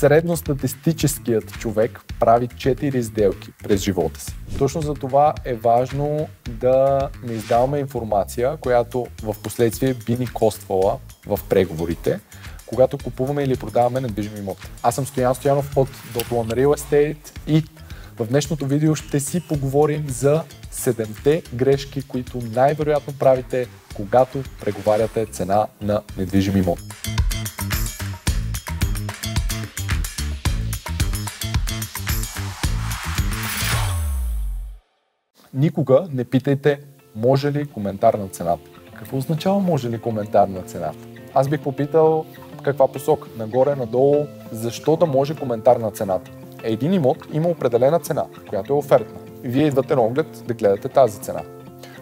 Средностатистическият човек прави 4 сделки през живота си. Точно за това е важно да не издаваме информация, която в последствие би ни коствала в преговорите, когато купуваме или продаваме недвижим имот. Аз съм Стоян Стоянов от Dotlan Real Estate и в днешното видео ще си поговорим за 7-те грешки, които най-вероятно правите, когато преговаряте цена на недвижим имот. Никога не питайте може ли коментар на цената. Какво означава може ли коментар на цената? Аз бих попитал каква посока, нагоре, надолу, защо да може коментар на цената. Един имот има определена цена, която е офертна. Вие идвате на оглед да гледате тази цена.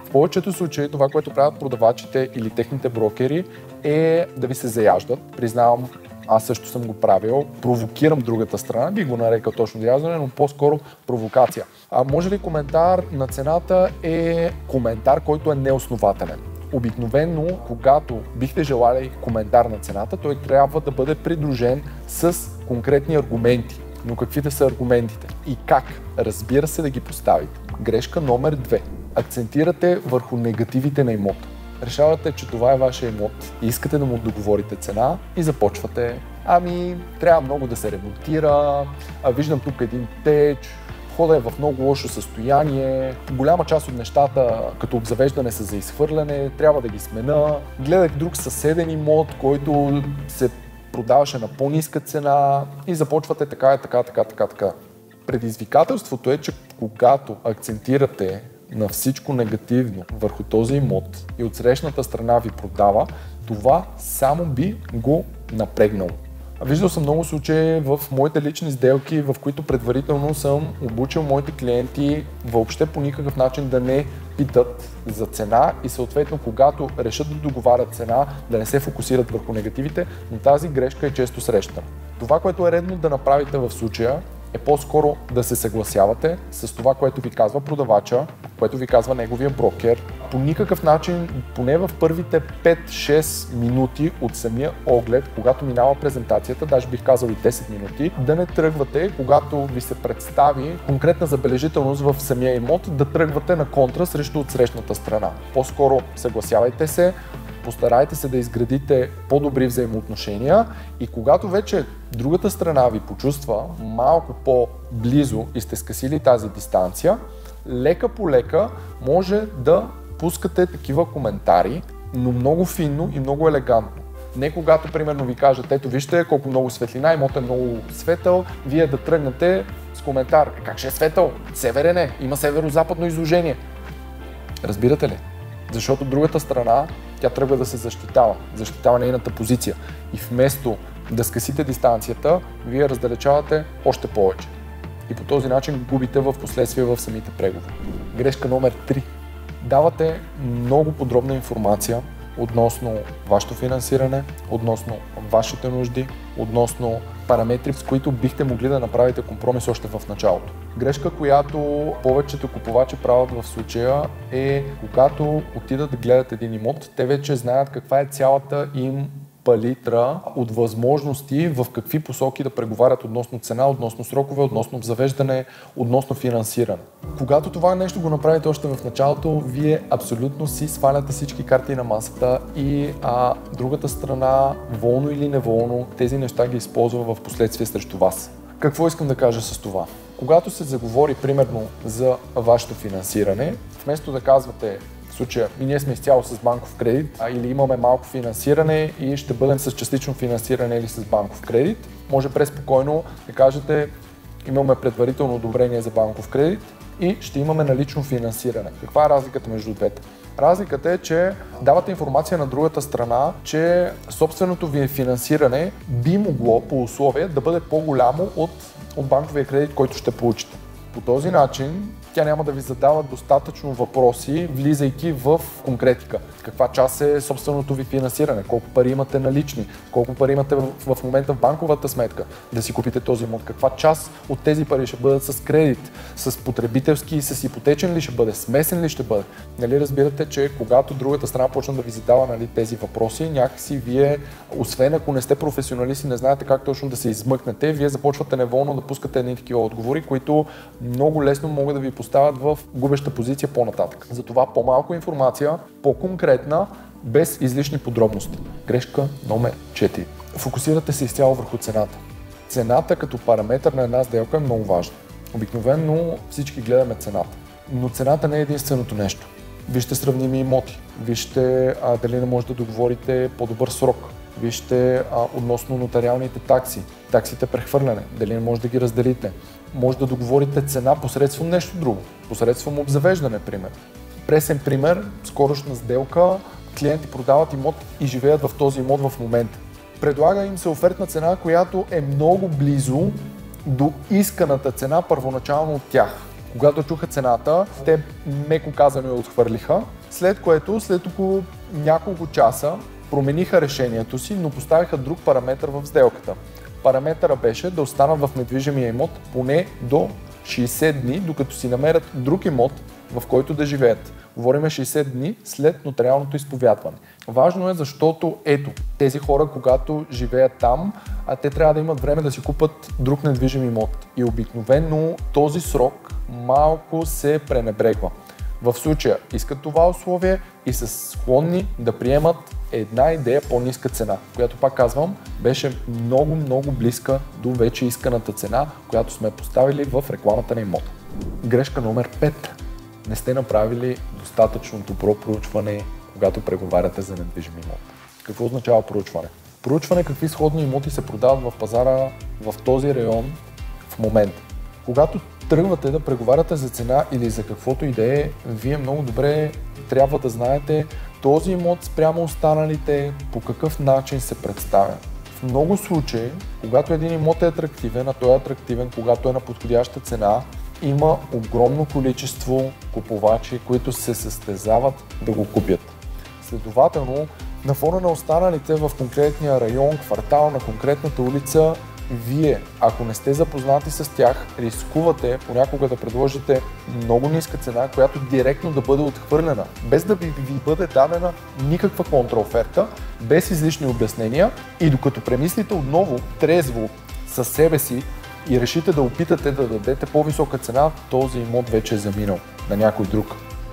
В повечето случаи това, което правят продавачите или техните брокери е да ви се заяждат. Признавам, аз също съм го правил, провокирам другата страна, би го нарекал точно заяждане, но по-скоро провокация. Може ли коментар на цената е коментар, който е неоснователен? Обикновено, когато бихте желали коментар на цената, той трябва да бъде придружен с конкретни аргументи. Но какви да са аргументите? И как? Разбира се да ги поставите. Грешка номер 2. Акцентирате върху негативите на имота. Решавате, че това е вашия имот и искате да му договорите цена и започвате. Трябва много да се ремонтира, виждам тук един теч, входът е в много лошо състояние, голяма част от нещата като обзавеждане са за изхвърляне, трябва да ги смена. Гледах друг съседен имот, който се продаваше на по-ниска цена и започвате така. Предизвикателството е, че когато акцентирате на всичко негативно върху този имот и отсрещната страна ви продава, това само би го напрегнало. Виждал съм много случаи в моите лични сделки, в които предварително съм обучил моите клиенти въобще по никакъв начин да не питат за цена и съответно когато решат да договарят цена, да не се фокусират върху негативите, но тази грешка е често срещана. Това, което е редно да направите в случая, е по-скоро да се съгласявате с това, което ви казва продавача, което ви казва неговия брокер. По никакъв начин, поне в първите 5-6 минути от самия оглед, когато минава презентацията, даже бих казал и 10 минути, да не тръгвате, когато ви се представи конкретна забележителност в самия имот, да тръгвате на контра срещу отсрещната страна. По-скоро съгласявайте се, постарайте се да изградите по-добри взаимоотношения и когато вече другата страна ви почувства малко по-близо и сте скъсили тази дистанция, лека по лека може да пускате такива коментари, но много финно и много елегантно. Не когато, примерно, ви кажат, ето вижте колко много светлина, имотът е много светъл, вие да тръгнете с коментар, как ще е светъл? Северен е, има северо-западно изложение. Разбирате ли? Защото другата страна, тя тръгва да се защитава нейната позиция. И вместо да скъсите дистанцията, вие раздалечавате още повече. И по този начин губите в последствие в самите преговори. Грешка номер 3. Давате много подробна информация относно вашето финансиране, относно вашите нужди, относно параметри, с които бихте могли да направите компромис още в началото. Грешка, която повечето купувачи правят в случая е, когато отидат да гледат един имот, те вече знаят каква е цялата им палитра от възможности в какви посоки да преговарят относно цена, относно срокове, относно обзавеждане, относно финансиране. Когато това нещо го направите още в началото, вие абсолютно си сваляте всички карти на масата и другата страна, волно или неволно, тези неща ги използва в последствие срещу вас. Какво искам да кажа с това? Когато се заговори примерно за вашето финансиране, вместо да казвате в случая ние сме изцяло с банков кредит или имаме малко финансиране и ще бъдем с частично финансиране или с банков кредит, може преспокойно да кажете имаме предварително одобрение за банков кредит и ще имаме налично финансиране. Каква е разликата между двете? Разликата е, че давате информация на другата страна, че собственото ви финансиране би могло по условие да бъде по-голямо от банковия кредит, който ще получите. По този начин Тя няма да ви задава достатъчно въпроси, влизайки в конкретика. Каква част е собственото ви финансиране, колко пари имате налични, колко пари имате в момента в банковата сметка да си купите този имот, каква част от тези пари ще бъдат с кредит, с потребителски и с ипотечен ли ще бъде, смесен ли ще бъде. Нали разбирате, че когато другата страна почне да ви задава, нали, тези въпроси, някакси вие, освен ако не сте професионалисти, не знаете как точно да се измъкнете, вие започвате неволно да пускате едни такива отговори, които много лесно могат да ви поставят в губеща позиция по-нататък. Затова по-малко информация, по-конкретна, без излишни подробности. Грешка номер 4. Фокусирате се изцяло върху цената. Цената като параметър на една сделка е много важна. Обикновено всички гледаме цената, но цената не е единственото нещо. Вижте сравними имоти, вижте дали не може да договорите по-добър срок, вижте относно нотариалните такси, таксите прехвърляне, дали не може да ги разделите. Може да договорите цена посредством нещо друго, посредством обзавеждане, пример. Пресен пример, скорошна сделка, клиенти продават имот и живеят в този имот в момента. Предлага им се офертна цена, която е много близо до исканата цена първоначално от тях. Когато чуха цената, те меко казано я отхвърлиха, след което след около няколко часа промениха решението си, но поставиха друг параметър в сделката. Параметъра беше да останат в недвижимия имот поне до 60 дни, докато си намерят друг имот, в който да живеят. Говориме 60 дни след нотариалното изповядване. Важно е, защото ето, тези хора, когато живеят там, те трябва да имат време да си купат друг недвижим имот. И обикновено този срок малко се пренебрегва. В случая искат това условие и са склонни да приемат една идея по-ниска цена, която, пак казвам, беше много близка до вече исканата цена, която сме поставили в рекламата на имота. Грешка номер 5. Не сте направили достатъчно добро проучване, когато преговаряте за недвижим имот. Какво означава проучване? Проучване какви сходни имоти се продават в пазара в този район в момента. Когато тръгвате да преговаряте за цена или за каквото и да е, вие много добре трябва да знаете този имот спрямо останалите по какъв начин се представя. В много случаи, когато един имот е атрактивен, а той е атрактивен, когато е на подходяща цена, има огромно количество купувачи, които се състезават да го купят. Следователно, на фона на останалите в конкретния район, квартал, на конкретната улица, вие, ако не сте запознати с тях, рискувате понякога да предложите много ниска цена, която директно да бъде отхвърлена, без да ви бъде дадена никаква контраоферта, без излишни обяснения, и докато премислите отново трезво със себе си и решите да опитате да дадете по-висока цена, този имот вече е заминал на някой друг,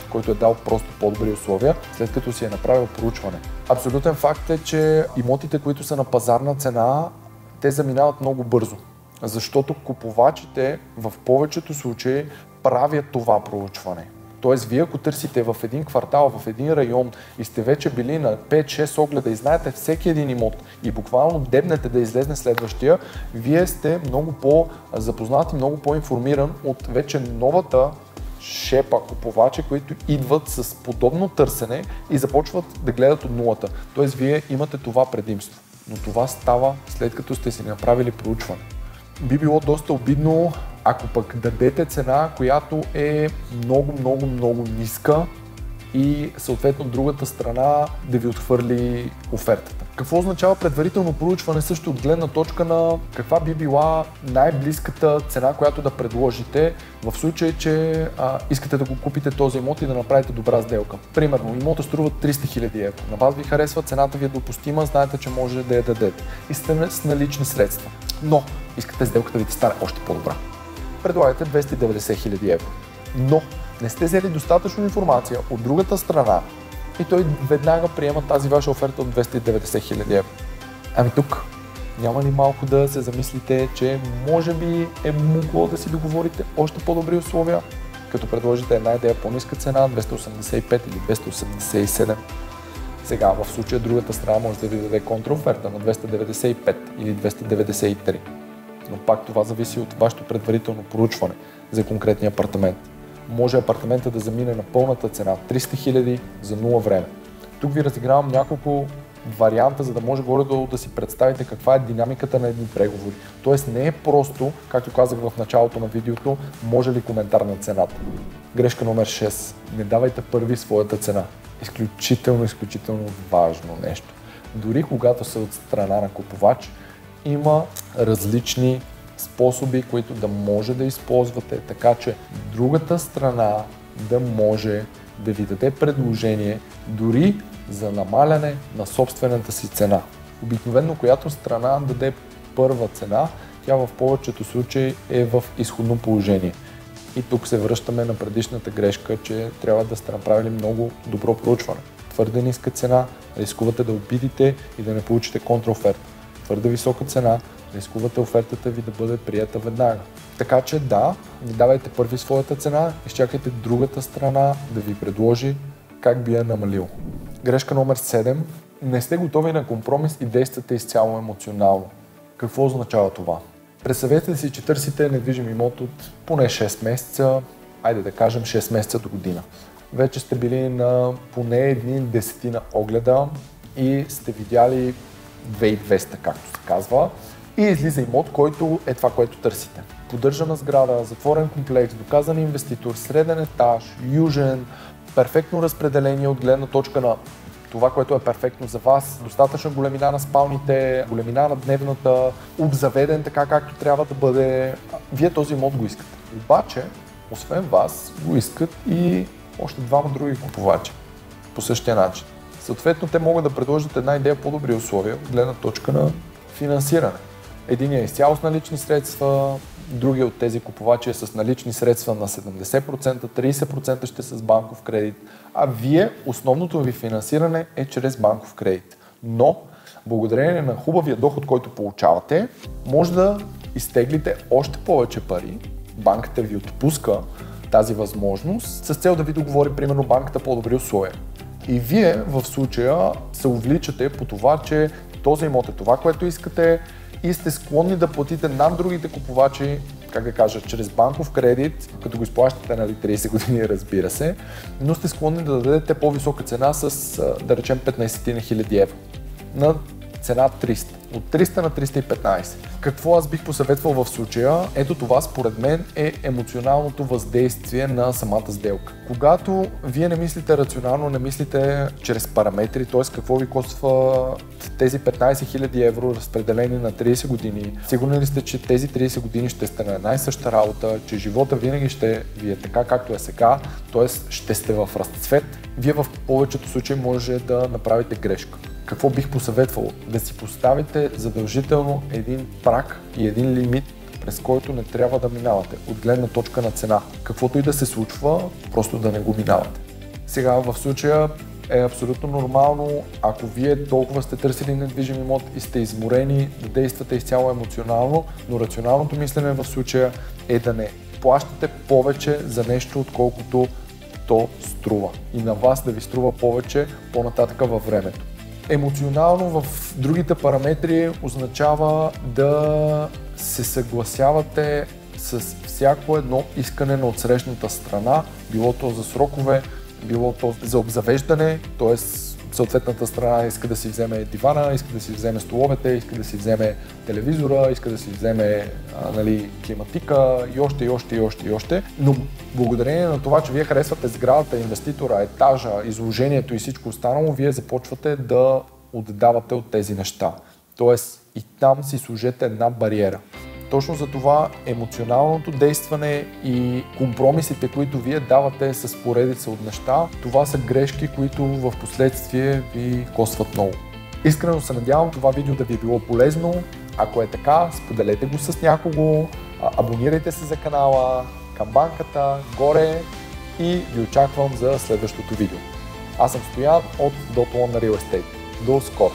който е дал просто по-добри условия, след като си е направил проучване. Абсолютен факт е, че имотите, които са на пазарна цена, те заминават много бързо, защото купувачите в повечето случаи правят това проучване. Тоест, вие ако търсите в един квартал, в един район и сте вече били на 5-6 огледа и знаете всеки един имот и буквално дебнете да излезне следващия, вие сте много по-запознат и много по-информиран от вече новата шепа купувачи, които идват с подобно търсене и започват да гледат от нулата. Тоест, вие имате това предимство. Но това става след като сте си направили проучване. Би било доста обидно, ако пък дадете цена, която е много ниска и съответно другата страна да ви отхвърли офертата. Какво означава предварително проучване също от гледна точка на каква би била най-близката цена, която да предложите в случай, че искате да го купите този имот и да направите добра сделка. Примерно, имота струва 300 000 евро. На вас ви харесва, цената ви е допустима, знаете, че може да я дадете. И сте с налични средства. Но искате сделката ви да стане още по-добра. Предлагате 290 000 евро. Но не сте взели достатъчно информация от другата страна и той веднага приема тази ваша оферта от 290 000 евро. Ами тук няма ли малко да се замислите, че може би е могло да си договорите още по-добри условия, като предложите една идея по-ниска цена, 285 или 287. Сега в случая другата страна може да ви даде контраоферта на 295 или 293. Но пак това зависи от вашето предварително проучване за конкретния апартамент. Може апартамента да замине на пълната цена 300 000 за 0 време. Тук ви разигравам няколко варианта, за да може горе-долу да си представите каква е динамиката на едни преговори. Тоест не е просто, както казах в началото на видеото, може ли коментар на цената. Грешка номер 6. Не давайте първи своята цена. Изключително важно нещо. Дори когато са от страна на купувач, има различни способи, които да може да използвате, така че другата страна да може да ви даде предложение дори за намаляне на собствената си цена. Обикновено, която страна даде първа цена, тя в повечето случаи е в изходно положение. И тук се връщаме на предишната грешка, че трябва да сте направили много добро проучване. Твърде ниска цена, рискувате да обидите и да не получите контраоферта. Твърде висока цена, рискувате офертата ви да бъде приета веднага. Така че да, не давайте първи своята цена, изчакайте другата страна да ви предложи как би я намалил. Грешка номер 7. Не сте готови на компромис и действате изцяло емоционално. Какво означава това? Представете си, че търсите недвижим имот от поне 6 месеца, айде да кажем 6 месеца до година. Вече сте били на поне едни 10 огледа и сте видяли 2200, както се казва, и излиза имот, който е това, което търсите. Поддържана сграда, затворен комплекс, доказан инвеститор, среден етаж, южен, перфектно разпределение от гледна точка на това, което е перфектно за вас, достатъчна големина на спалните, големина на дневната, обзаведен така както трябва да бъде. Вие този имот го искате. Обаче, освен вас, го искат и още двама други купувачи по същия начин. Съответно, те могат да предложат една идея по-добри условия от гледна точка на финансиране. Единият е изцяло с налични средства, другия от тези купувачи е с налични средства на 70%, 30% ще са с банков кредит, а вие, основното ви финансиране е чрез банков кредит. Но, благодарение на хубавия доход, който получавате, може да изтеглите още повече пари, банката ви отпуска тази възможност с цел да ви договори, примерно, банката по-добри условия. И вие в случая се увличате по това, че този имот е това, което искате и сте склонни да платите над другите купувачи, как да кажа, чрез банков кредит, като го изплащате на 30 години, разбира се, но сте склонни да дадете по-висока цена с, да речем, 15 000 евро на цена 300. От 300 на 315. Какво аз бих посъветвал в случая? Ето това според мен е емоционалното въздействие на самата сделка. Когато вие не мислите рационално, не мислите чрез параметри, т.е. какво ви коства тези 15 000 евро разпределени на 30 години, сигурни ли сте, че тези 30 години ще сте на една и съща работа, че живота винаги ще ви е така както е сега, т.е. ще сте в разцвет, вие в повечето случаи може да направите грешка. Какво бих посъветвал? Да си поставите задължително един праг и един лимит, през който не трябва да минавате, от гледна точка на цена. Каквото и да се случва, просто да не го минавате. Сега в случая е абсолютно нормално, ако вие толкова сте търсили недвижим имот и сте изморени, да действате изцяло емоционално, но рационалното мислене в случая е да не плащате повече за нещо, отколкото то струва. И на вас да ви струва повече по-нататъка във времето. Емоционално в другите параметри означава да се съгласявате с всяко едно искане на отсрещната страна, било то за срокове, било то за обзавеждане, т.е. съответната страна иска да си вземе дивана, иска да си вземе столовете, иска да си вземе телевизора, иска да си вземе климатика и още. Но благодарение на това, че вие харесвате сградата, инвеститора, етажа, изложението и всичко останало, вие започвате да отдавате от тези неща. Тоест и там си сложете една бариера. Точно за това емоционалното действане и компромисите, които вие давате с поредица от неща, това са грешки, които в последствие ви костват много. Искрено се надявам това видео да ви е било полезно. Ако е така, споделете го с някого, абонирайте се за канала, камбанката, горе и ви очаквам за следващото видео. Аз съм Стоян от Dot One Real Estate. До скоро!